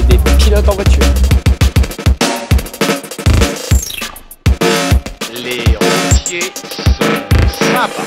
des pilotes en voiture. Les routiers sont sympas.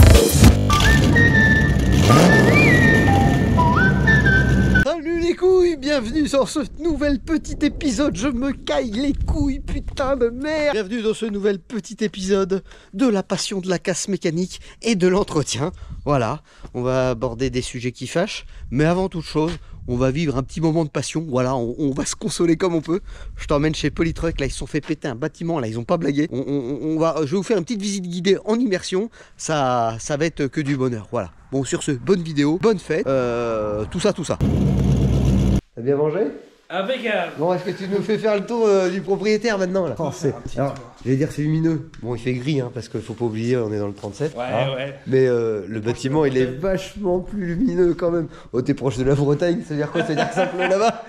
Salut les couilles, bienvenue sur ce nouvel petit épisode. Je me caille les couilles, putain de merde. Bienvenue dans ce nouvel petit épisode de la passion de la casse mécanique et de l'entretien. Voilà, on va aborder des sujets qui fâchent, mais avant toute chose, on va vivre un petit moment de passion. Voilà, on va se consoler comme on peut. Je t'emmène chez Polytruck, là ils se sont fait péter un bâtiment, là ils ont pas blagué. Je vais vous faire une petite visite guidée en immersion. Ça va être que du bonheur, voilà. Bon, sur ce, bonne vidéo, bonne fête, tout ça. T'as bien mangé? Impeccable. Bon, est-ce que tu nous fais faire le tour du propriétaire maintenant là? Alors, j'allais dire c'est lumineux. Bon, il fait gris, hein, parce qu'il faut pas oublier, on est dans le 37. Ouais, hein. ouais. Mais le bâtiment, il est vachement plus lumineux quand même. Oh, t'es proche de la Bretagne, ça veut dire quoi? Ça veut dire que ça pleut là-bas?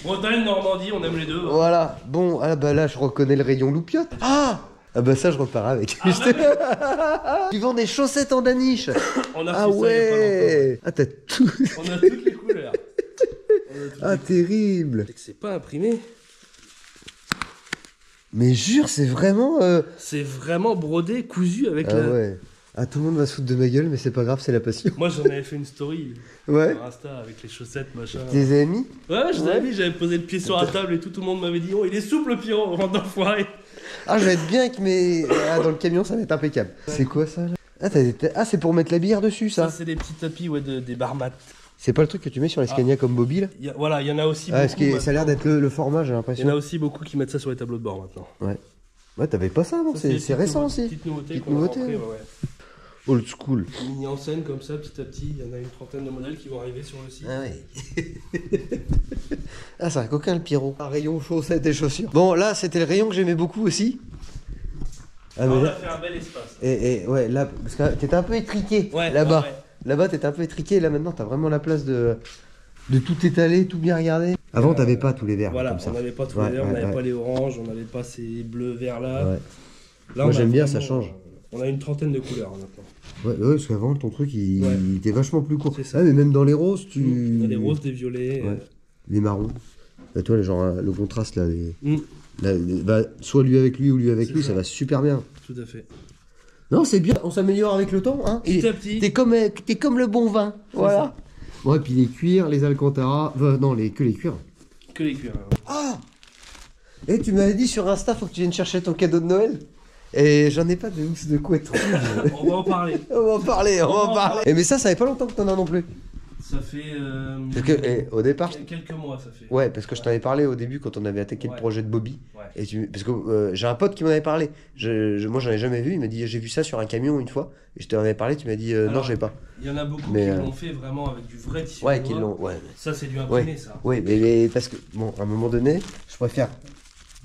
Bretagne, Normandie, on aime les deux. Voilà. Bon, ah bah là, je reconnais le rayon loupiote. Ah bah ça, je repars avec. Ils vendent des chaussettes en daniche. On a Ah fait ça il y a ouais. Ah, t'as tout. pas longtemps. On a toutes les couleurs. Ah, terrible. C'est que c'est pas imprimé. Mais jure, c'est vraiment... C'est vraiment brodé, cousu avec Ah la... ouais. Ah, tout le monde va se foutre de ma gueule, mais c'est pas grave, c'est la passion. Moi j'en avais fait une story Ouais. sur Insta avec les chaussettes, machin. Tu les as mis? Ouais, je t'avais mis, j'avais posé le pied sur la table et tout le monde m'avait dit oh il est souple le Pierrot, avant d'enfoirer. Ah, je vais être bien avec mes... Ah, dans le camion, ça va être impeccable. C'est quoi ça là? Ah, ah, c'est pour mettre la bière dessus, ça. Ça c'est des petits tapis, ouais, des barmates. C'est pas le truc que tu mets sur les Scania comme Bobby là? Voilà, il y en a aussi Ah, beaucoup. ça a l'air d'être le format, j'ai Il y l'impression. en a aussi beaucoup qui mettent ça sur les tableaux de bord maintenant. Ouais. Ouais, t'avais pas ça, non? Ça, C'est récent aussi. Petite nouveauté Petite qu'on a nouveauté, rentrée, ouais. ouais. Old school. Mis en scène comme ça, petit à petit, il y en a une trentaine de modèles qui vont arriver sur le site. Ah ouais. Ah, c'est un coquin le Pierrot. Un rayon chaussettes et chaussures. Bon, là, c'était le rayon que j'aimais beaucoup aussi. Ah, mais On a là... fait un bel espace. Et ouais, là, parce que t'étais un peu étriqué Ouais, là-bas. ouais. Là-bas, t'étais un peu étriqué. Là, maintenant, t'as vraiment la place de tout étaler, tout bien regarder. Avant, t'avais pas tous les verts. Voilà, comme ça. on n'avait pas tous Ouais, les verts, on ouais, n'avait ouais. pas les oranges, on n'avait pas ces bleus verts là. Ouais. Là, Moi, on a j'aime bien, vraiment, ça change. On a une trentaine de couleurs maintenant. Ouais, parce qu'avant, ton truc, il était vachement plus court. C'est ça. Ah, mais même dans les roses, On a des roses, des violets. Ouais. Les marrons. Bah, toi, genre, le contraste, là, Mm, bah, soit lui avec lui ou lui avec C'est lui, ça. ça va super bien. tout à fait. Non, c'est bien, on s'améliore avec le temps, hein. Petit à petit. T'es comme le bon vin, voilà. Ouais, et puis les cuirs, les alcantara, non, que les cuirs. Que les cuirs. Ouais. Ah! Et tu m'avais dit sur Insta, faut que tu viennes chercher ton cadeau de Noël. Et j'en ai pas de housse de couette rouge. On va en parler. On va en parler, on va en parler. Et mais ça fait pas longtemps que t'en as non plus. Ça fait. Parce que, au départ, Quelques mois, ça fait. ouais, parce que je t'en avais parlé au début quand on avait attaqué le Ouais. projet de Bobby. Ouais. Et parce que j'ai un pote qui m'en avait parlé. Moi, j'en ai jamais vu. Il m'a dit j'ai vu ça sur un camion une fois. Et je t'en avais parlé. Tu m'as dit non, Alors, j'ai pas. Il y en a beaucoup Mais, qui l'ont fait vraiment avec du vrai tissu. Ouais, de qu'ils noix. l'ont. Ouais. Ça, c'est du imprimé, Ouais. ça. Oui, mais parce que bon, à un moment donné, je préfère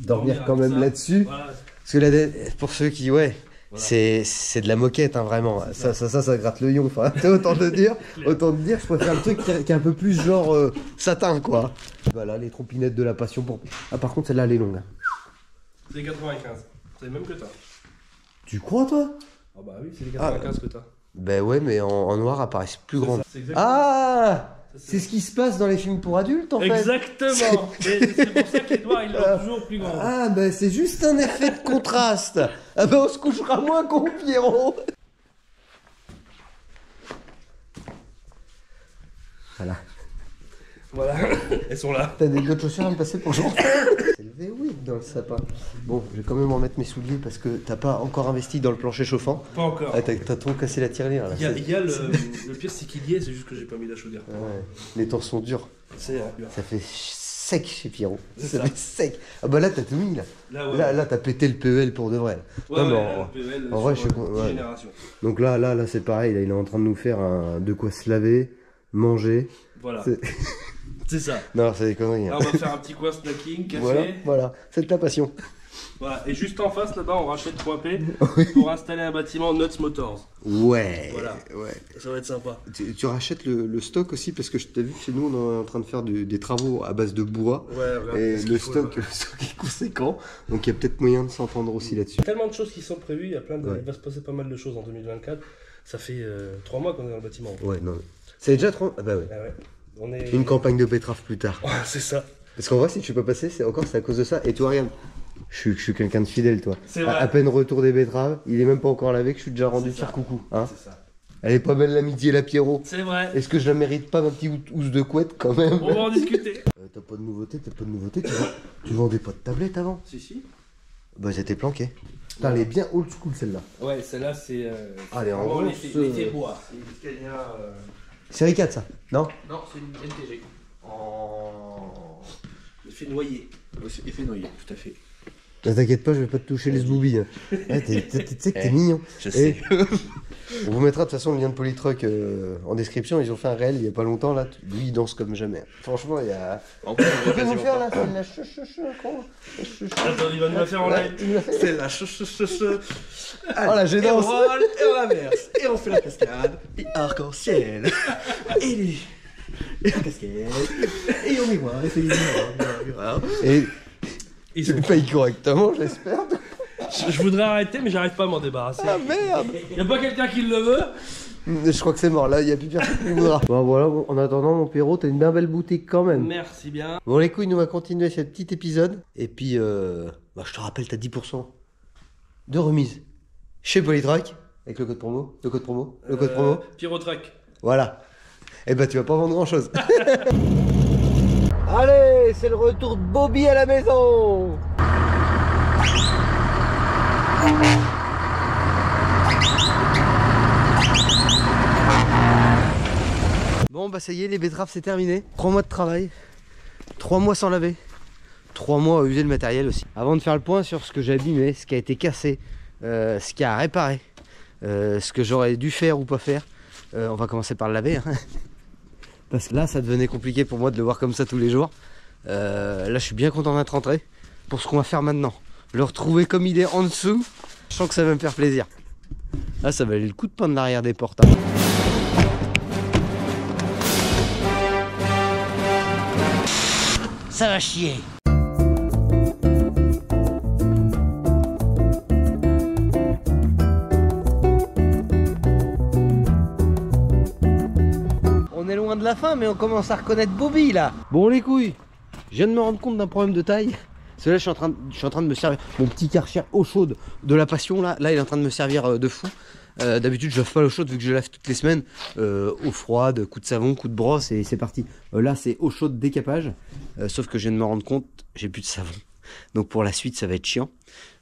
dormir quand avec même ça. là-dessus. Voilà. Parce que là, pour ceux qui, ouais. Voilà. C'est de la moquette, hein, vraiment. Ça gratte le lion. Enfin, autant te dire, je préfère le truc qui est un peu plus genre satin, quoi. Voilà, les trompinettes de la passion pour. Ah, par contre, celle-là, elle est longue. Hein. C'est 95. C'est le même que toi. Tu crois, toi? Ah bah oui, c'est les 95 que t'as. Ben ouais, mais en noir, apparaissent plus C'est grandes. ça, c'est exactement. Ah! C'est ce qui se passe dans les films pour adultes, en fait. Exactement. Et c'est pour ça que les doigts, ils sont toujours plus grands. Ah, ben c'est juste un effet de contraste. Ah ben on se couchera moins con, Pierrot. Voilà. Voilà, elles sont là. T'as d'autres chaussures à me passer pour jour? C'est le V8 dans le sapin. Bon, je vais quand même en mettre mes souliers parce que t'as pas encore investi dans le plancher chauffant. Pas encore. Ah, t'as trop cassé la tirelire là. Il y a le pire, c'est qu'il y est, c'est juste que j'ai pas mis la chaudière. Ouais. Les temps sont durs. C'est Ça fait sec chez Pierrot. C'est Ça ça. fait sec. Ah bah là t'as tout mis là. Là, ouais. Là t'as pété le PEL pour de vrai. Là. Ouais, Non, mais ouais, en- le PEL en vrai, sur, je suis con- 10 ouais. générations. Donc là c'est pareil. Là, il est en train de nous faire de quoi se laver, manger. Voilà, C'est- c'est ça. Non, c'est des conneries. Là, Hein. on va faire un petit coin snacking, café. Voilà. C'est de ta passion. Voilà. Et juste en face, là-bas, on rachète 3P pour installer un bâtiment Nuts Motors. Ouais. Voilà. Ouais. Ça va être sympa. Tu rachètes le stock aussi parce que je t'ai vu que chez nous on est en train de faire des travaux à base de bois. Ouais, regarde, Et ce le qu'il faut, stock, là. le stock est conséquent. Donc il y a peut-être moyen de s'entendre aussi là-dessus. Tellement de choses qui sont prévues, il y a plein de... Ouais. il va se passer pas mal de choses en 2024. Ça fait 3 mois qu'on est dans le bâtiment. Ouais, non. C'est déjà trop. Ah bah ouais. Ah ouais. On est... Une campagne de betterave plus tard. Ouais, c'est ça. Parce qu'en vrai, si tu peux passer, c'est à cause de ça. Et toi, regarde, je suis quelqu'un de fidèle, toi. C'est vrai. À peine retour des betteraves, il est même pas encore lavé que je suis déjà rendu de faire coucou. Hein, C'est ça. elle est pas belle la midi et la Pierrot. C'est vrai. Est-ce que je la mérite pas, ma petite housse de couette, quand même? On va en discuter. T'as pas de nouveauté, tu vendais pas de tablette avant? Si. Bah, c'était planqué. Putain, elle est bien old school, celle-là. Ouais, celle-là, c'est. Ah, elle est en vraiment gros, l'effet bois. C'est une Scania. Série 4, ça? Non? Non, c'est une NTG. En... Effet noyer. Effet noyé, tout à fait. Ne t'inquiète pas, je vais pas te toucher les zboubilles. Hein. Tu sais que t'es mignon. Je sais. On vous mettra de toute façon le lien de Polytruck en description. Ils ont fait un réel il y a pas longtemps là. Lui il danse comme jamais. Franchement, il y a. En plus, Tu peux nous faire là, c'est la Attends, il va nous la faire en live. c'est la Oh la gênance. Et on roule, et on inverse, et on fait la cascade, et arc-en-ciel, et la cascade, et on miroir, et c'est miroir. Et Ils tu sont- le payes correctement, j'espère. Je voudrais arrêter, mais j'arrive pas à m'en débarrasser. Ah merde. Y'a pas quelqu'un qui le veut? Je crois que c'est mort là, il y a plus personne qui le voudra. Bon voilà, en attendant mon Pierrot, t'as une bien belle boutique quand même. Merci bien. Bon les couilles, nous on va continuer ce petit épisode. Et puis, je te rappelle, t'as 10% de remise chez Polytruck. Avec le code promo. Le code promo. Pyrotruck. Voilà. Et bah tu vas pas vendre grand chose. Allez, c'est le retour de Bobby à la maison. Bon bah ça y est, les betteraves c'est terminé. 3 mois de travail, 3 mois sans laver, 3 mois à user le matériel aussi. Avant de faire le point sur ce que j'ai abîmé, ce qui a été cassé, ce qui a réparé, ce que j'aurais dû faire ou pas faire, on va commencer par le laver. Hein. Parce que là ça devenait compliqué pour moi de le voir comme ça tous les jours. Là je suis bien content d'être rentré pour ce qu'on va faire maintenant. Le retrouver comme il est en dessous, je sens que ça va me faire plaisir. Là ça valait le coup de prendre l'arrière des portes. Hein. Ça va chier. On est loin de la fin, mais on commence à reconnaître Bobby là. Bon les couilles, je viens de me rendre compte d'un problème de taille. Parce que là je suis en train de me servir mon petit Karcher eau chaude de la passion là. Là il est en train de me servir de fou. D'habitude je lave pas l'eau chaude vu que je lave toutes les semaines. Eau froide, coup de savon, coup de brosse et c'est parti. Là c'est eau chaude décapage. Sauf que je viens de me rendre compte, j'ai plus de savon. Donc pour la suite ça va être chiant.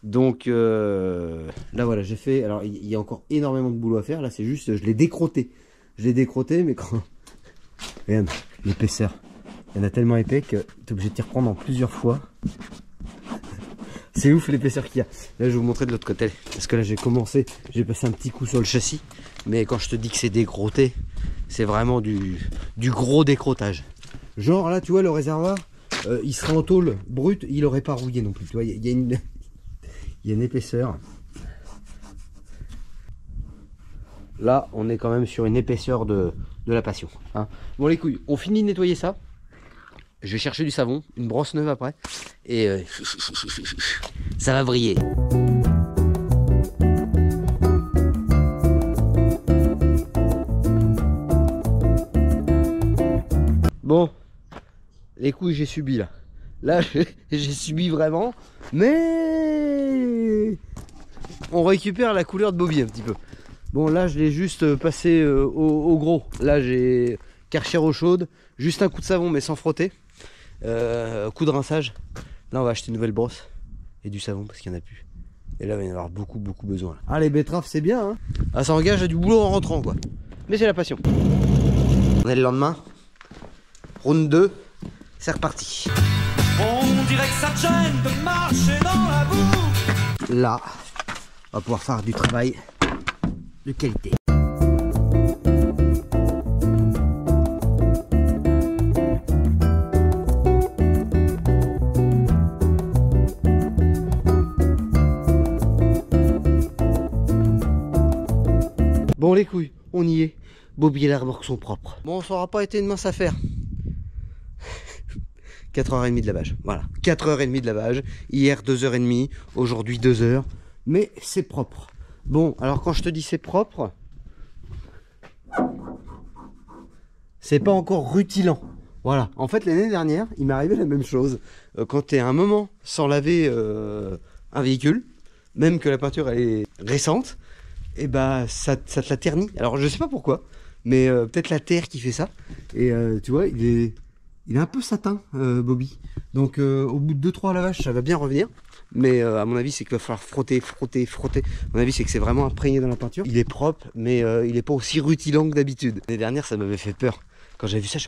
Donc là voilà j'ai fait. Alors il y a encore énormément de boulot à faire. Là c'est juste je l'ai décrotté. Je l'ai décrotté mais quand. Regarde l'épaisseur. Il y en a tellement épais que tu es obligé de t'y reprendre en plusieurs fois. C'est ouf l'épaisseur qu'il y a. Là je vais vous montrer de l'autre côté. Parce que là j'ai commencé, j'ai passé un petit coup sur le châssis. Mais quand je te dis que c'est décrotté, c'est vraiment du gros décrotage. Genre là tu vois le réservoir, il serait en tôle brute, il aurait pas rouillé non plus. Tu vois, il y a une épaisseur. Là on est quand même sur une épaisseur de la passion. Hein. Bon les couilles, on finit de nettoyer ça. Je vais chercher du savon, une brosse neuve après. Et ça va briller. Bon, les couilles j'ai subi là. Là j'ai subi vraiment. Mais on récupère la couleur de Bobby un petit peu. Bon là je l'ai juste passé au gros. Là j'ai Karcher eau chaude, juste un coup de savon mais sans frotter. Coup de rinçage. Là on va acheter une nouvelle brosse et du savon parce qu'il n'y en a plus. Et là il va y en avoir beaucoup besoin. Là. Ah les betteraves c'est bien hein. Ah ça engage à du boulot en rentrant quoi. Mais c'est la passion. On est le lendemain. Round 2. C'est reparti. On dirait que ça te gêne de marcher dans la boue. Là on va pouvoir faire du travail de qualité. Bon les couilles, on y est. Bobby et les remorques sont propres. Bon, ça aura pas été une mince affaire. 4h30 de lavage. Voilà, 4h30 de lavage. Hier 2h30, aujourd'hui 2h. Mais c'est propre. Bon, alors quand je te dis c'est propre, c'est pas encore rutilant. Voilà, en fait l'année dernière, il m'est arrivé la même chose. Quand tu es un moment sans laver un véhicule, même que la peinture elle est récente, et bah ça te la ternit. Alors je sais pas pourquoi, mais peut-être la terre qui fait ça. Et tu vois, il est un peu satin, Bobby. Donc au bout de 2-3 lavages, ça va bien revenir. Mais à mon avis, c'est qu'il va falloir frotter. À mon avis, c'est que c'est vraiment imprégné dans la peinture. Il est propre, mais il est pas aussi rutilant que d'habitude. L'année dernière, ça m'avait fait peur. Quand j'ai vu ça,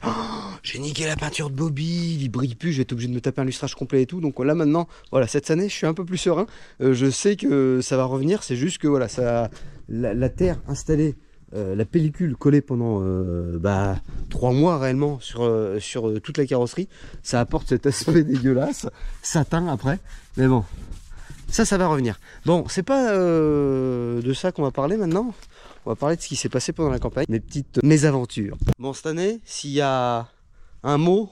j'ai niqué la peinture de Bobby, il brille plus, je vais être obligé de me taper un lustrage complet et tout. Donc là maintenant, voilà, cette année, je suis un peu plus serein. Je sais que ça va revenir, c'est juste que voilà, la terre installée, la pellicule collée pendant 3 mois réellement sur toute la carrosserie, ça apporte cet aspect dégueulasse, satin après. Mais bon, ça va revenir. Bon, c'est pas de ça qu'on va parler maintenant. On va parler de ce qui s'est passé pendant la campagne, mes petites mésaventures. Bon, cette année, s'il y a un mot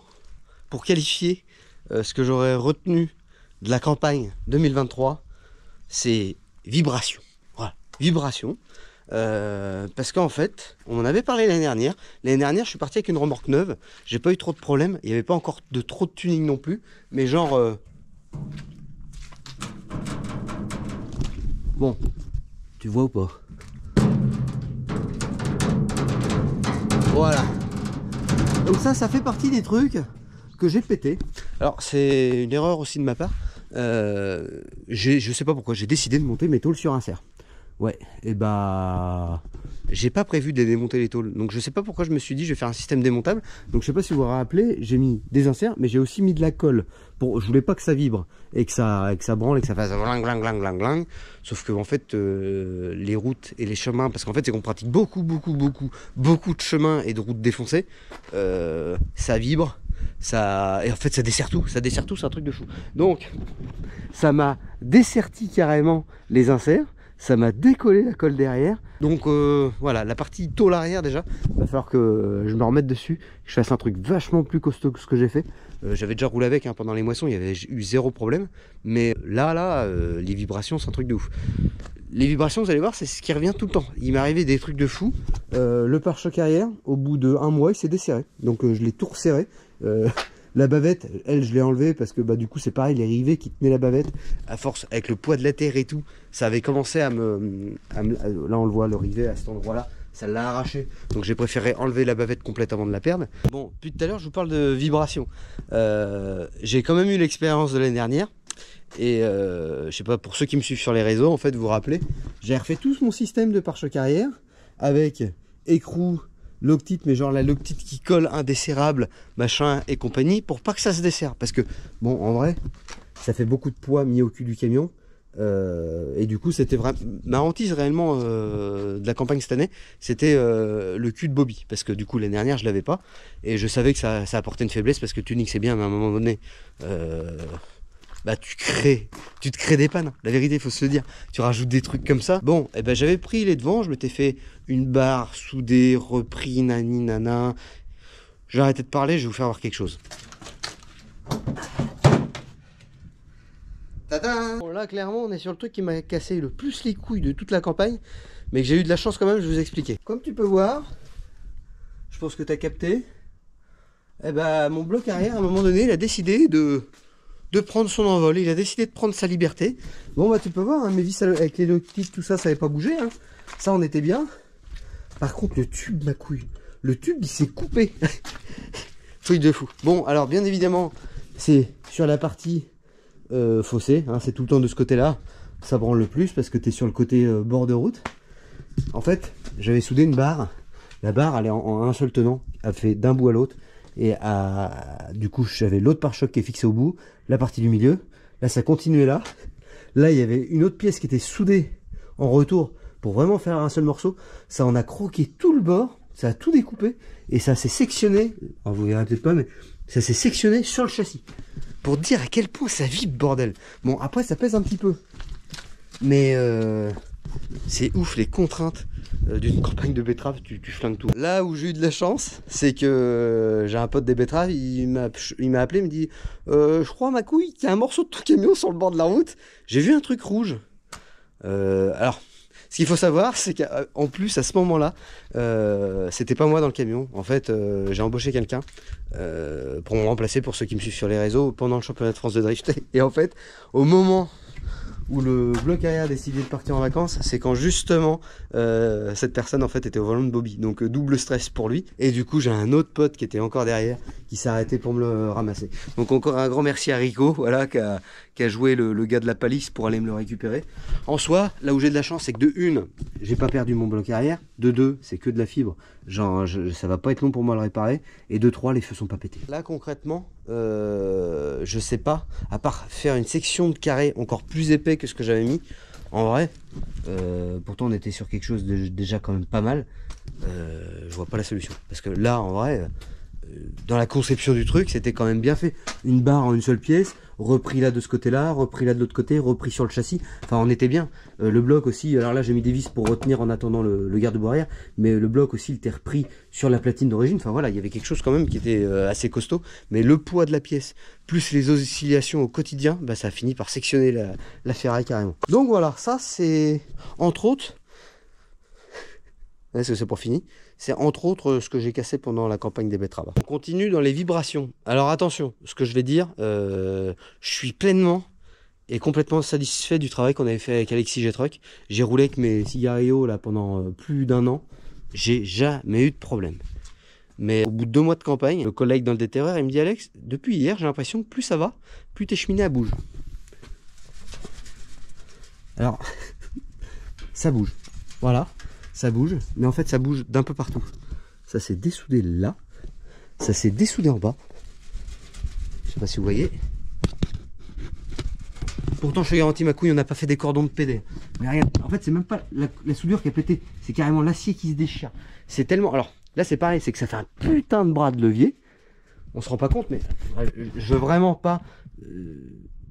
pour qualifier ce que j'aurais retenu de la campagne 2023, c'est vibration. Voilà, vibration. Parce qu'en fait, on en avait parlé l'année dernière. L'année dernière, je suis parti avec une remorque neuve. J'ai pas eu trop de problèmes. Il n'y avait pas encore trop de tuning non plus. Mais genre... Bon, tu vois ou pas? Voilà. Donc ça fait partie des trucs que j'ai pété. Alors c'est une erreur aussi de ma part. Je sais pas pourquoi j'ai décidé de monter mes tôles sur insert. Ouais, et bah j'ai pas prévu de démonter les tôles. Donc je sais pas pourquoi je me suis dit je vais faire un système démontable. Donc je sais pas si vous vous rappelez, j'ai mis des inserts, mais j'ai aussi mis de la colle. Je voulais pas que ça vibre et que ça branle et que ça fasse gling gling gling gling gling. Sauf que en fait les routes et les chemins, parce qu'en fait c'est qu'on pratique beaucoup de chemins et de routes défoncées, ça vibre. Et en fait ça dessert tout, c'est un truc de fou. Donc ça m'a desserti carrément les inserts. Ça m'a décollé la colle derrière. Donc voilà, la partie tôle arrière déjà, il va falloir que je me remette dessus, que je fasse un truc vachement plus costaud que ce que j'ai fait. J'avais déjà roulé avec pendant les moissons, il y avait eu 0 problème. Mais là, les vibrations, c'est un truc de ouf. Les vibrations, vous allez voir, c'est ce qui revient tout le temps. Il m'est arrivé des trucs de fou. Le pare-choc arrière, au bout de 1 mois, il s'est desserré. Donc je l'ai tout resserré. La bavette, elle, je l'ai enlevée parce que du coup c'est pareil, les rivets qui tenaient la bavette, à force avec le poids de la terre et tout, ça avait commencé à me là on le voit, le rivet à cet endroit là, ça l'a arraché. Donc j'ai préféré enlever la bavette complète avant de la perdre. Bon, depuis tout à l'heure je vous parle de vibration. J'ai quand même eu l'expérience de l'année dernière. Et je sais pas, pour ceux qui me suivent sur les réseaux, en fait vous vous rappelez, j'ai refait tout mon système de pare-choc arrière avec écrou, Loctite, mais genre la Loctite qui colle indesserrable, machin et compagnie, pour pas que ça se desserre. Parce que, bon, en vrai, ça fait beaucoup de poids mis au cul du camion. Et du coup, c'était vraiment ma hantise réellement de la campagne cette année, c'était le cul de Bobby. Parce que du coup, l'année dernière, je l'avais pas. Et je savais que ça apportait une faiblesse, parce que tuning c'est bien, mais à un moment donné... tu te crées des pannes, la vérité, il faut se le dire. Tu rajoutes des trucs comme ça. Bon, j'avais pris les devants, je m'étais fait une barre soudée, repris, nani, nana. Je vais arrêter de parler, je vais vous faire voir quelque chose. Tadam! Bon, là, clairement, on est sur le truc qui m'a cassé le plus les couilles de toute la campagne, mais que j'ai eu de la chance quand même, je vais vous expliquer. Comme tu peux voir, je pense que tu as capté, mon bloc arrière, à un moment donné, il a décidé de prendre son envol, il a décidé de prendre sa liberté. Bon tu peux voir, mes vis avec les Loctite, tout ça, ça n'avait pas bougé, hein. Ça on était bien. Par contre le tube, ma couille, le tube il s'est coupé. Truc de fou. Bon alors bien évidemment, c'est sur la partie fossé, hein, c'est tout le temps de ce côté là, ça branle le plus parce que tu es sur le côté bord de route. En fait, j'avais soudé une barre, la barre elle est en un seul tenant, elle fait d'un bout à l'autre. Et du coup j'avais l'autre pare-choc qui est fixé au bout, la partie du milieu, là ça continuait là, il y avait une autre pièce qui était soudée en retour pour vraiment faire un seul morceau, ça en a croqué tout le bord, ça a tout découpé et ça s'est sectionné, alors vous verrez peut-être pas mais ça s'est sectionné sur le châssis, pour dire à quel point ça vibre bordel. Bon après ça pèse un petit peu, mais c'est ouf les contraintes d'une campagne de betteraves, tu flingues tout. Là où j'ai eu de la chance, c'est que j'ai un pote des betteraves, il m'a appelé, il me dit je crois ma couille qu'il y a un morceau de ton camion sur le bord de la route, j'ai vu un truc rouge. Alors Ce qu'il faut savoir, c'est qu'en plus, à ce moment-là, c'était pas moi dans le camion. En fait, j'ai embauché quelqu'un pour me remplacer, pour ceux qui me suivent sur les réseaux, pendant le championnat de France de drift. Et en fait, au moment où le bloc arrière a décidé de partir en vacances, c'est quand justement cette personne en fait était au volant de Bobby, donc double stress pour lui. Et du coup j'ai un autre pote qui était encore derrière qui s'est arrêté pour me le ramasser. Donc encore un grand merci à Rico, voilà, qui a joué le gars de la palisse pour aller me le récupérer. En soi, là où j'ai de la chance, c'est que de une, j'ai pas perdu mon bloc arrière, de deux, c'est que de la fibre, genre ça va pas être long pour moi à le réparer, et de trois, les feux sont pas pétés. Là concrètement, je sais pas, à part faire une section de carré encore plus épais que ce que j'avais mis, en vrai, pourtant on était sur quelque chose de déjà quand même pas mal, je vois pas la solution. Parce que là, en vrai, dans la conception du truc, c'était quand même bien fait. Une barre en une seule pièce, repris là de ce côté-là, repris là de l'autre côté, repris sur le châssis. Enfin, on était bien. Le bloc aussi, alors là j'ai mis des vis pour retenir en attendant le garde-boue arrière, mais le bloc aussi il était repris sur la platine d'origine. Enfin voilà, il y avait quelque chose quand même qui était assez costaud. Mais le poids de la pièce, plus les oscillations au quotidien, bah, ça a fini par sectionner la ferraille carrément. Donc voilà, ça c'est entre autres... Est-ce que c'est pas fini? C'est entre autres ce que j'ai cassé pendant la campagne des betteraves. On continue dans les vibrations. Alors attention, ce que je vais dire, je suis pleinement et complètement satisfait du travail qu'on avait fait avec Alexis G-Truck. J'ai roulé avec mes cigarillos là pendant plus d'1 an. J'ai jamais eu de problème. Mais au bout de 2 mois de campagne, le collègue dans le déterreur, il me dit: Alex, depuis hier, j'ai l'impression que plus ça va, plus tes cheminées bougent. Alors, ça bouge. Voilà. Ça bouge, mais en fait ça bouge d'un peu partout. Ça s'est dessoudé là, ça s'est dessoudé en bas. Je sais pas si vous voyez. Pourtant je te garantis, ma couille, on n'a pas fait des cordons de PD. Mais regarde, en fait c'est même pas la soudure qui a pété, c'est carrément l'acier qui se déchire. C'est tellement... Alors là c'est pareil, c'est que ça fait un putain de bras de levier. On se rend pas compte, mais je veux vraiment pas...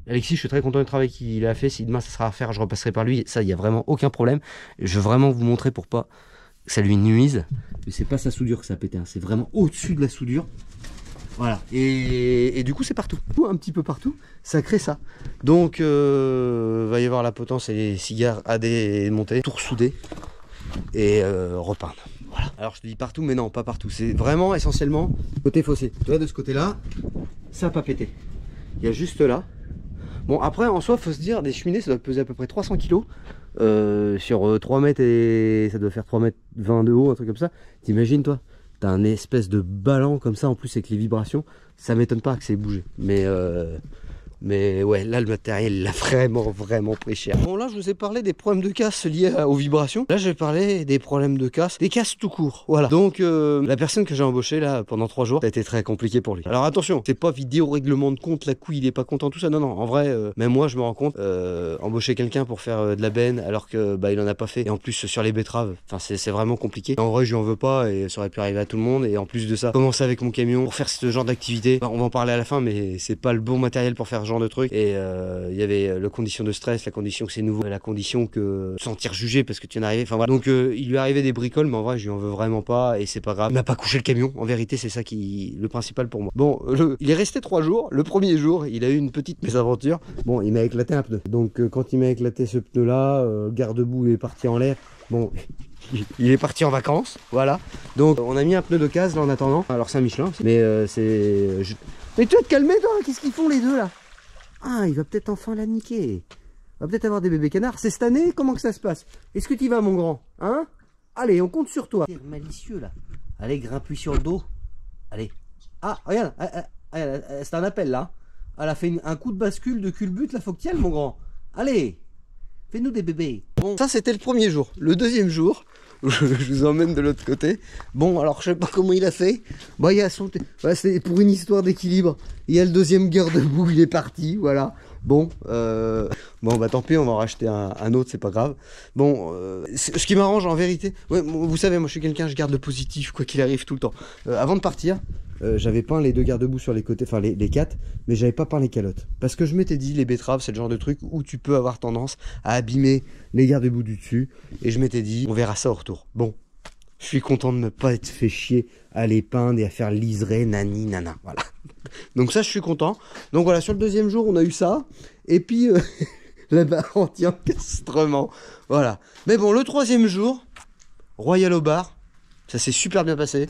Alexis, je suis très content du travail qu'il a fait. Si demain ça sera à faire, je repasserai par lui. Ça, il n'y a vraiment aucun problème. Je veux vraiment vous montrer pour pas que ça lui nuise. Mais c'est pas sa soudure que ça a pété, hein. C'est vraiment au-dessus de la soudure. Voilà. Et du coup, c'est partout. Un petit peu partout. Ça crée ça. Donc, va y avoir la potence et les cigares à démonter. Tout ressouder. Et repeindre. Voilà. Alors, je te dis partout, mais non, pas partout. C'est vraiment essentiellement côté fossé. Tu vois, de ce côté-là, ça n'a pas pété. Il y a juste là. Bon, après, en soi, faut se dire, des cheminées, ça doit peser à peu près 300 kg sur 3 mètres et ça doit faire 3 mètres 20 de haut, un truc comme ça. T'imagines, toi, t'as un espèce de ballon comme ça, en plus avec les vibrations, ça m'étonne pas que c'est bougé. Mais ouais, là, le matériel, il a vraiment pris cher. Bon, là, je vous ai parlé des problèmes de casse liés aux vibrations. Là, je vais parler des problèmes de casse, des casses tout court. Voilà. Donc, la personne que j'ai embauchée, là, pendant 3 jours, ça a été très compliqué pour lui. Alors, attention, c'est pas vidéo règlement de compte, la couille, il est pas content, tout ça. Non, non, en vrai, même moi, je me rends compte, embaucher quelqu'un pour faire de la benne, alors que, bah, il en a pas fait. Et en plus, sur les betteraves, enfin, c'est vraiment compliqué. En vrai, je lui en veux pas, et ça aurait pu arriver à tout le monde. Et en plus de ça, commencer avec mon camion pour faire ce genre d'activité. Bah, on va en parler à la fin, mais c'est pas le bon matériel pour faire ce genre de truc. Et il y avait la condition de stress, la condition que c'est nouveau, la condition que sentir jugé parce que tu en arrivé. Enfin voilà. Donc il lui arrivait des bricoles, mais en vrai je lui en veux vraiment pas et c'est pas grave. Il n'a pas couché le camion. En vérité, c'est ça qui le principal pour moi. Bon, il est resté 3 jours. Le premier jour, il a eu une petite mésaventure. Bon, il m'a éclaté un pneu. Donc quand il m'a éclaté ce pneu-là, garde-boue est parti en l'air. Bon. Il est parti en vacances, voilà. Donc on a mis un pneu d'occasion là en attendant. Alors c'est un Michelin, mais c'est... Mais tu vas te calmer toi, qu'est-ce qu'ils font les deux là? Ah, il va peut-être enfin la niquer. Il va peut-être avoir des bébés canards. C'est cette année? Comment que ça se passe? Est-ce que tu y vas mon grand? Hein? Allez, on compte sur toi. Malicieux là. Allez, grimpe-lui sur le dos. Allez. Ah, regarde, c'est un appel là. Elle a fait un coup de bascule de culbute, la faut que tu y ailles mon grand. Allez. Fais-nous des bébés. Bon, ça c'était le premier jour. Le deuxième jour, je vous emmène de l'autre côté. Bon, alors je sais pas comment il a fait. Bah, il y a son... Bah, c'est pour une histoire d'équilibre. Il y a le deuxième garde-boue, il est parti, voilà. Bon, bon bah tant pis, on va en racheter un autre, c'est pas grave. Bon, ce qui m'arrange en vérité, ouais, vous savez, moi je suis quelqu'un, je garde le positif, quoi qu'il arrive tout le temps. Avant de partir, j'avais peint les 2 garde-boue sur les côtés, enfin les 4, mais j'avais pas peint les calottes. Parce que je m'étais dit, les betteraves, c'est le genre de truc où tu peux avoir tendance à abîmer les garde-boue du dessus. Et je m'étais dit, on verra ça au retour. Bon, je suis content de ne pas être fait chier à les peindre et à faire liseré, nani, nana, voilà. Donc ça, je suis content. Donc voilà, sur le deuxième jour, on a eu ça. Et puis, là-bas anti-encastrement. Voilà. Mais bon, le 3e jour, Royal au bar, ça s'est super bien passé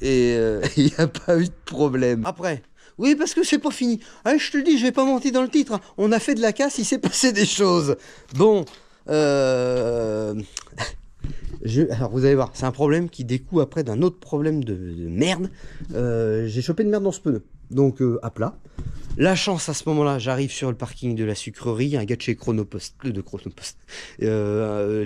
et il n'y a pas eu de problème. Après, oui, parce que c'est pas fini. Ah, je te le dis, je vais pas mentir dans le titre. Hein. On a fait de la casse, il s'est passé des choses. Bon, alors vous allez voir, c'est un problème qui découle après d'un autre problème de merde. J'ai chopé de merde dans ce pneu, donc à plat. La chance à ce moment-là, j'arrive sur le parking de la sucrerie, un gars de chez Chronopost, les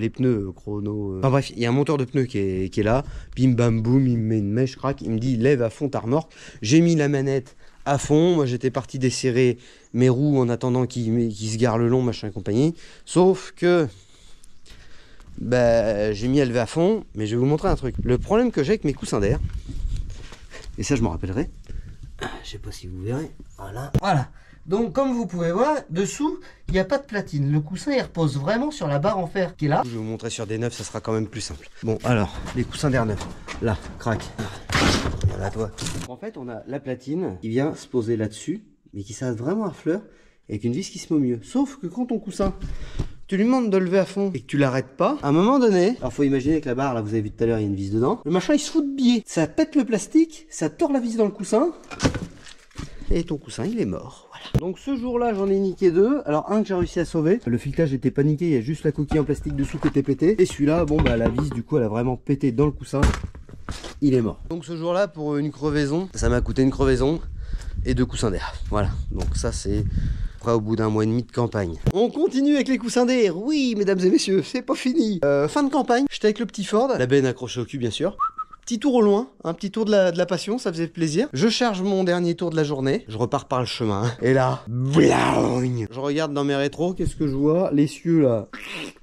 pneus Chrono. Enfin bref, il y a un monteur de pneus qui est là, bim bam boum, il me met une mèche, crac, il me dit lève à fond ta remorque. J'ai mis la manette à fond, moi j'étais parti desserrer mes roues en attendant qu'il se gare le long, machin et compagnie. Sauf que bah, j'ai mis à lever à fond, mais je vais vous montrer un truc. Le problème que j'ai avec mes coussins d'air, et ça je m'en rappellerai. Je sais pas si vous verrez. Voilà. Voilà. Donc comme vous pouvez voir, dessous, il n'y a pas de platine. Le coussin, il repose vraiment sur la barre en fer qui est là. Je vais vous montrer sur des neufs, ça sera quand même plus simple. Bon, alors, les coussins d'air neufs. Là, crac. Regarde à toi. En fait, on a la platine qui vient se poser là-dessus, mais qui s'arrête vraiment à fleur, avec une vis qui se met au mieux. Sauf que quand ton coussin, tu lui demandes de lever à fond et que tu l'arrêtes pas, à un moment donné, alors faut imaginer que la barre, là vous avez vu tout à l'heure, il y a une vis dedans, le machin il se fout de biais, ça pète le plastique, ça tord la vis dans le coussin, et ton coussin il est mort, voilà. Donc ce jour-là j'en ai niqué 2, alors un que j'ai réussi à sauver, le filetage était pas niqué, il y a juste la coquille en plastique dessous qui était pétée, et celui-là, bon bah la vis du coup elle a vraiment pété dans le coussin, il est mort. Donc ce jour-là pour une crevaison, ça m'a coûté une crevaison et 2 coussins d'air, voilà, donc ça c'est... Après, au bout d'un mois et demi de campagne. On continue avec les coussins d'air. Oui, mesdames et messieurs, c'est pas fini. Fin de campagne, j'étais avec le petit Ford, la benne accrochée au cul, bien sûr. Petit tour au loin, un petit tour de la passion, ça faisait plaisir. Je charge mon dernier tour de la journée, je repars par le chemin. Et là, blaougne. Je regarde dans mes rétros, qu'est-ce que je vois? L'essieu là,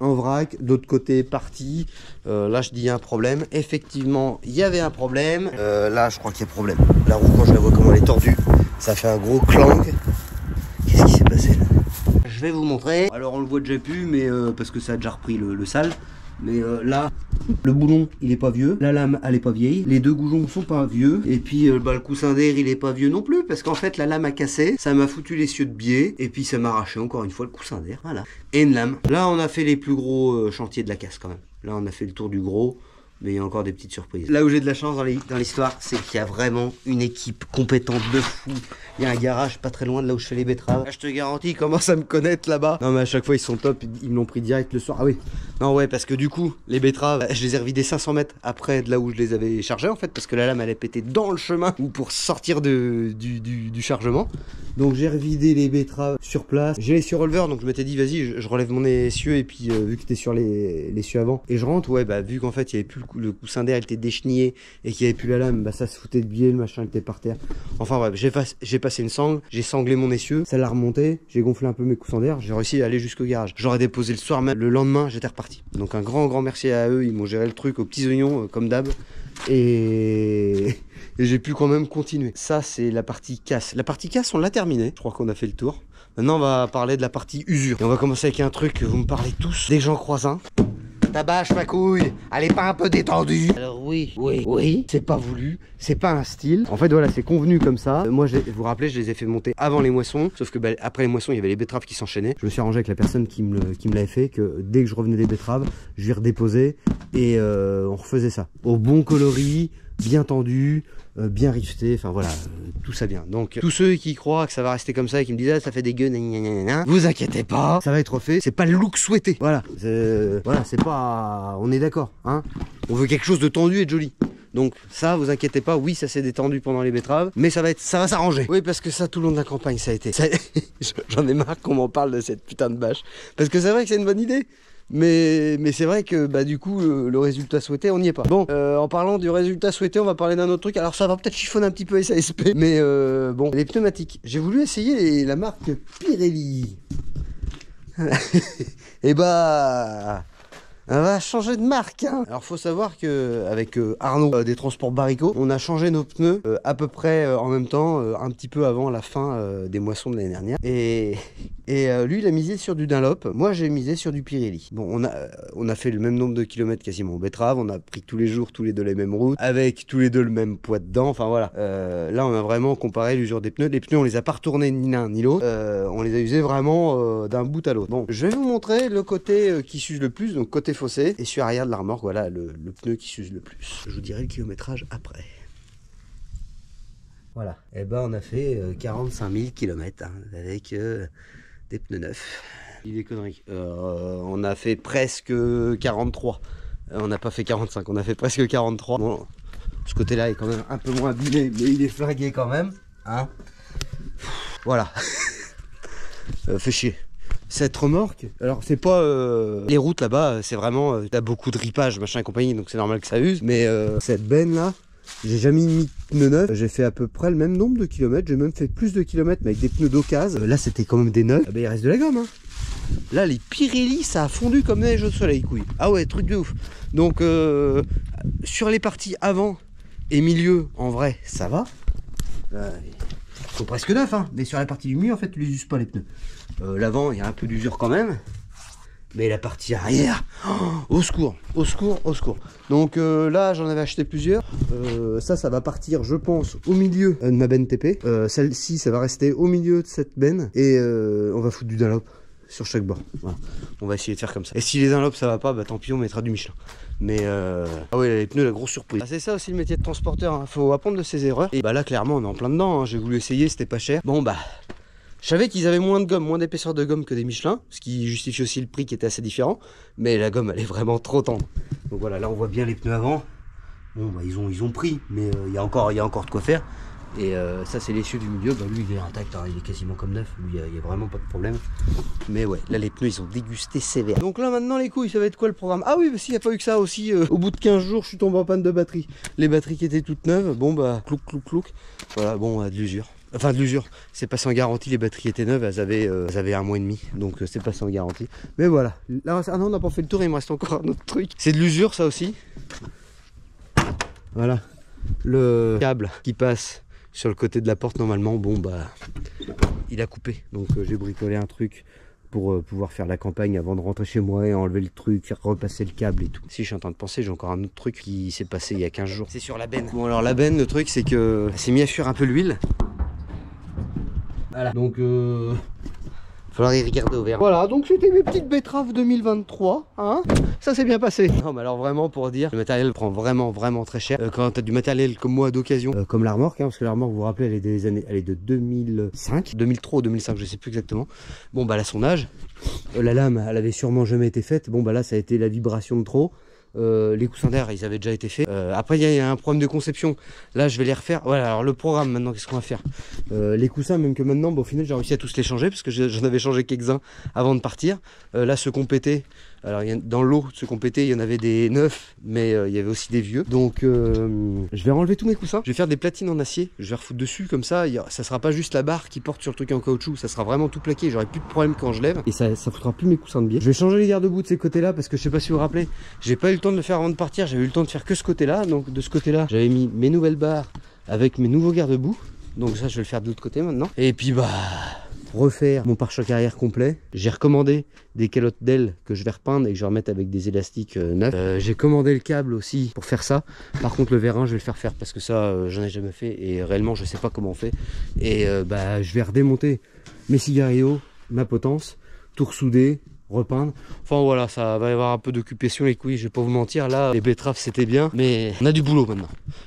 en vrac, d'autre côté parti. Là, je dis il y a un problème. Effectivement, il y avait un problème. Là, je crois qu'il y a problème. La roue, quand je la vois comment elle est tordue, ça fait un gros clang. Qu'est-ce qui s'est passé là? Je vais vous montrer. Alors on le voit déjà plus, mais parce que ça a déjà repris le sale. Mais là, le boulon il est pas vieux, la lame elle est pas vieille, les 2 goujons sont pas vieux, et puis bah, le coussin d'air il est pas vieux non plus, parce qu'en fait la lame a cassé, ça m'a foutu l'essieu de biais, et puis ça m'a arraché encore une fois le coussin d'air, voilà. Et une lame. Là on a fait les plus gros chantiers de la casse quand même. Là on a fait le tour du gros. Mais il y a encore des petites surprises. Là où j'ai de la chance dans l'histoire, c'est qu'il y a vraiment une équipe compétente de fou. Il y a un garage pas très loin de là où je fais les betteraves. Là, je te garantis, ils commencent à me connaître là-bas. Non mais à chaque fois ils sont top, ils me l'ont pris direct le soir. Ah oui. Non ouais, parce que du coup, les betteraves, je les ai revidées 500 mètres après de là où je les avais chargées en fait, parce que la lame allait péter dans le chemin pour sortir du chargement. Donc j'ai revidé les betteraves sur place. J'ai l'essieu releveur, donc je m'étais dit vas-y, je relève mon essieu, et puis vu que t'es sur l'essieu avant, et je rentre, ouais bah vu qu'en fait il y avait plus le coussin d'air, il était déchenillé et qu'il n'y avait plus la lame, bah ça se foutait de biais, le machin était par terre. Enfin bref, j'ai passé une sangle, j'ai sanglé mon essieu, ça l'a remonté, j'ai gonflé un peu mes coussins d'air, j'ai réussi à aller jusqu'au garage. J'aurais déposé le soir même, le lendemain j'étais reparti. Donc un grand merci à eux, ils m'ont géré le truc aux petits oignons comme d'hab, et j'ai pu quand même continuer. Ça c'est la partie casse. La partie casse on l'a terminée, je crois qu'on a fait le tour. Maintenant on va parler de la partie usure. Et on va commencer avec un truc que vous me parlez tous, dès que j'en croise un. Ta bâche, ma couille, elle est pas un peu détendue? Alors oui, c'est pas voulu, c'est pas un style. En fait voilà, c'est convenu comme ça. Moi, vous vous rappelez, je les ai fait monter avant les moissons, sauf que bah, après les moissons, il y avait les betteraves qui s'enchaînaient. Je me suis arrangé avec la personne qui me l'avait fait, que dès que je revenais des betteraves, je lui redéposais et on refaisait ça. Au bon coloris, bien tendu, bien rifté, enfin voilà, tout ça bien. Donc tous ceux qui croient que ça va rester comme ça et qui me disent ah, ça fait des gueux, vous inquiétez pas, ça va être refait, c'est pas le look souhaité. Voilà, c'est pas, on est d'accord, hein. On veut quelque chose de tendu et de joli. Donc ça, vous inquiétez pas, oui ça s'est détendu pendant les betteraves, mais ça va s'arranger. Oui, parce que ça tout le long de la campagne ça a été. J'en ai marre qu'on m'en parle de cette putain de bâche, parce que c'est vrai que c'est une bonne idée. Mais c'est vrai que bah du coup le résultat souhaité on n'y est pas. Bon en parlant du résultat souhaité, on va parler d'un autre truc. Alors ça va peut-être chiffonner un petit peu SASP, mais bon, les pneumatiques. J'ai voulu essayer la marque Pirelli. Et bah On va changer de marque, hein. Alors faut savoir que avec Arnaud des Transports Baricot, on a changé nos pneus à peu près en même temps, un petit peu avant la fin des moissons de l'année dernière. Et lui il a misé sur du Dunlop, moi j'ai misé sur du Pirelli. Bon on a fait le même nombre de kilomètres quasiment au betterave, on a pris tous les jours tous les deux les mêmes routes, avec tous les deux le même poids dedans, enfin voilà. Là on a vraiment comparé l'usure des pneus. Les pneus on les a pas retournés ni l'un ni l'autre, on les a usés vraiment d'un bout à l'autre. Bon, je vais vous montrer le côté qui s'use le plus, donc côté fossé, et sur l'arrière de la remorque, voilà le pneu qui s'use le plus. Je vous dirai le kilométrage après. Voilà, et ben on a fait 45 000 km hein, avec des pneus neufs. Il est connerie. On a fait presque 43. On n'a pas fait 45, on a fait presque 43. Bon, ce côté-là est quand même un peu moins abîmé, mais il est flingué quand même. Hein, voilà. Fait chier. Cette remorque, alors c'est pas les routes là-bas, c'est vraiment t'as beaucoup de ripage machin et compagnie, donc c'est normal que ça use. Mais cette benne là, j'ai jamais mis de pneus neufs, j'ai fait à peu près le même nombre de kilomètres, j'ai même fait plus de kilomètres mais avec des pneus d'occasion. Là c'était quand même des neufs, ah bah, il reste de la gomme hein. Là les Pirelli ça a fondu comme neige au soleil couille. Ah ouais, truc de ouf. Donc sur les parties avant et milieu en vrai ça va. Ils sont presque neufs hein, mais sur la partie du milieu en fait tu les uses pas les pneus. L'avant il y a un peu d'usure quand même, mais la partie arrière, oh, au secours, au secours, au secours. Donc là j'en avais acheté plusieurs, ça va partir je pense au milieu de ma benne TP, celle-ci ça va rester au milieu de cette benne, et on va foutre du Dunlop sur chaque bord, voilà. On va essayer de faire comme ça, et si les Dunlop ça va pas, bah tant pis on mettra du Michelin. Mais ah ouais les pneus la grosse surprise. Ah, c'est ça aussi le métier de transporteur, hein. Faut apprendre de ses erreurs, et bah là clairement on est en plein dedans, hein. J'ai voulu essayer, c'était pas cher, bon bah je savais qu'ils avaient moins de gomme, moins d'épaisseur de gomme que des Michelin, ce qui justifie aussi le prix qui était assez différent, mais la gomme elle est vraiment trop tendre. Donc voilà, là on voit bien les pneus avant. Bon bah ils ont pris, mais il y a encore de quoi faire. Et ça c'est l'essieu du milieu, bah lui il est intact, hein, il est quasiment comme neuf, lui il y a vraiment pas de problème. Mais ouais, là les pneus ils ont dégusté sévère. Donc là maintenant les couilles, ça va être quoi le programme? Ah oui, bah si, il n'y a pas eu que ça aussi, au bout de 15 jours je suis tombé en panne de batterie. Les batteries qui étaient toutes neuves, bon bah clouc clouc clouc. Voilà, bon de l'usure. Enfin de l'usure, c'est passé en garantie, les batteries étaient neuves, elles avaient 1 mois et demi, donc c'est passé en garantie. Mais voilà, là ah non on n'a pas fait le tour, il me reste encore un autre truc. C'est de l'usure ça aussi. Voilà, le câble qui passe sur le côté de la porte normalement, bon bah il a coupé. Donc j'ai bricolé un truc pour pouvoir faire la campagne avant de rentrer chez moi et enlever le truc, faire repasser le câble et tout. Si je suis en train de penser, j'ai encore un autre truc qui s'est passé il y a 15 jours. C'est sur la benne. Bon alors la benne, le truc c'est que c'est mis à fuir un peu l'huile. Voilà, donc falloir y regarder au vert. Voilà, donc c'était mes petites betteraves 2023, hein. Ça s'est bien passé. Non mais alors vraiment pour dire, le matériel prend vraiment très cher. Quand t'as du matériel comme moi d'occasion, comme la remorque, hein, parce que la remorque vous vous rappelez elle est de 2005, 2003 ou 2005, je sais plus exactement. Bon bah elle a son âge, la lame elle avait sûrement jamais été faite, bon bah là ça a été la vibration de trop. Les coussins d'air ils avaient déjà été faits. Après il y a un problème de conception, là je vais les refaire. Voilà, alors le programme maintenant, qu'est-ce qu'on va faire? Les coussins, même que maintenant au final j'ai réussi à tous les changer parce que j'en avais changé quelques-uns avant de partir. Là ceux qu'on pétait, alors dans l'eau ceux qu'on pétait il y en avait des neufs, mais il y avait aussi des vieux. Donc je vais enlever tous mes coussins, je vais faire des platines en acier, je vais refoutre dessus comme ça, ça sera pas juste la barre qui porte sur le truc en caoutchouc, ça sera vraiment tout plaqué, j'aurai plus de problème quand je lève, et ça foutra plus mes coussins de biais. Je vais changer les garde-boue de ces côtés là parce que je sais pas si vous vous rappelez, j'ai pas eu le temps de le faire avant de partir, j'avais eu le temps de faire que ce côté là. Donc de ce côté là j'avais mis mes nouvelles barres avec mes nouveaux garde-boue, donc ça je vais le faire de l'autre côté maintenant. Et puis bah refaire mon pare-choc arrière complet, j'ai recommandé des calottes d'aile que je vais repeindre et que je vais remettre avec des élastiques neufs. J'ai commandé le câble aussi pour faire ça. Par contre le vérin je vais le faire parce que ça j'en ai jamais fait et réellement je sais pas comment on fait. Et bah je vais redémonter mes cigarillos, ma potence, tout ressouder, repeindre. Enfin voilà, ça va y avoir un peu d'occupation les couilles, je vais pas vous mentir, là les betteraves c'était bien, mais on a du boulot maintenant.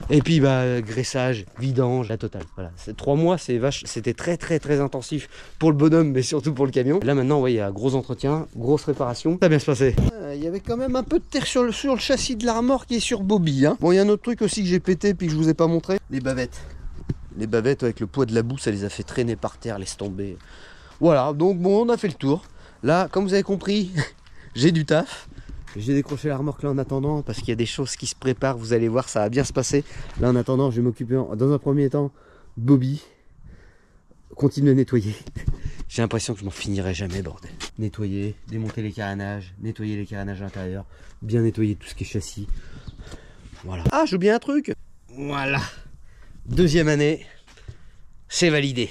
Et puis bah graissage, vidange, la totale. Voilà, 3 mois c'était très intensif pour le bonhomme mais surtout pour le camion. Là maintenant ouais, il y a gros entretien, grosse réparation, ça va bien se passer. Il y avait quand même un peu de terre sur le châssis de la remorque et sur Bobby, hein. Bon il y a un autre truc aussi que j'ai pété puis que je vous ai pas montré, les bavettes. Les bavettes avec le poids de la boue ça les a fait traîner par terre, laisse tomber. Voilà, donc bon on a fait le tour. Là, comme vous avez compris, j'ai du taf. J'ai décroché la remorque là en attendant parce qu'il y a des choses qui se préparent. Vous allez voir, ça va bien se passer. Là en attendant, je vais m'occuper dans un premier temps Bobby. Continuer à nettoyer. J'ai l'impression que je m'en finirai jamais, bordel. nettoyer, démonter les carénages, nettoyer les carénages à l'intérieur, bien nettoyer tout ce qui est châssis. Voilà. Ah, j'ai oublié un truc. Voilà. 2e année, c'est validé.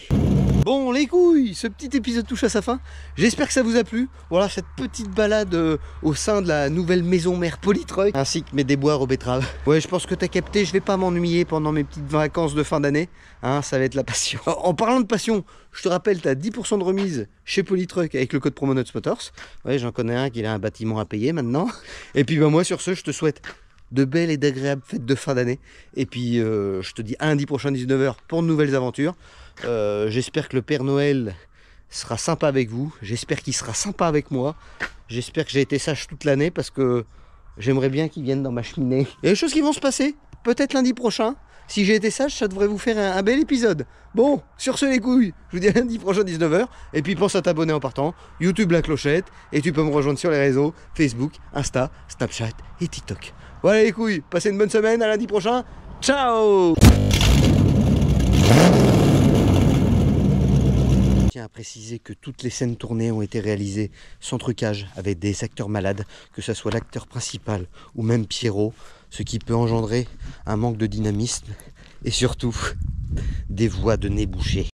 Bon les couilles, ce petit épisode touche à sa fin. J'espère que ça vous a plu. Voilà cette petite balade au sein de la nouvelle maison mère Polytreuil, ainsi que mes déboires aux betteraves. Ouais, je pense que t'as capté, je vais pas m'ennuyer pendant mes petites vacances de fin d'année. Hein, ça va être la passion. En parlant de passion, je te rappelle, t'as 10% de remise chez Polytreuil avec le code promo Nuts Motors. Ouais, j'en connais un qui a un bâtiment à payer maintenant. Et puis bah, moi sur ce, je te souhaite de belles et d'agréables fêtes de fin d'année. Et puis je te dis à lundi prochain 19h pour de nouvelles aventures. J'espère que le Père Noël sera sympa avec vous. J'espère qu'il sera sympa avec moi. J'espère que j'ai été sage toute l'année parce que j'aimerais bien qu'il vienne dans ma cheminée. Il y a des choses qui vont se passer. Peut-être lundi prochain. Si j'ai été sage, ça devrait vous faire un bel épisode. Bon, sur ce les couilles, je vous dis à lundi prochain 19h. Et puis pense à t'abonner en partant. YouTube la clochette. Et tu peux me rejoindre sur les réseaux Facebook, Insta, Snapchat et TikTok. Voilà les couilles, passez une bonne semaine. À lundi prochain. Ciao. Je tiens à préciser que toutes les scènes tournées ont été réalisées sans trucage, avec des acteurs malades, que ce soit l'acteur principal ou même Pierrot, ce qui peut engendrer un manque de dynamisme et surtout des voix de nez bouché.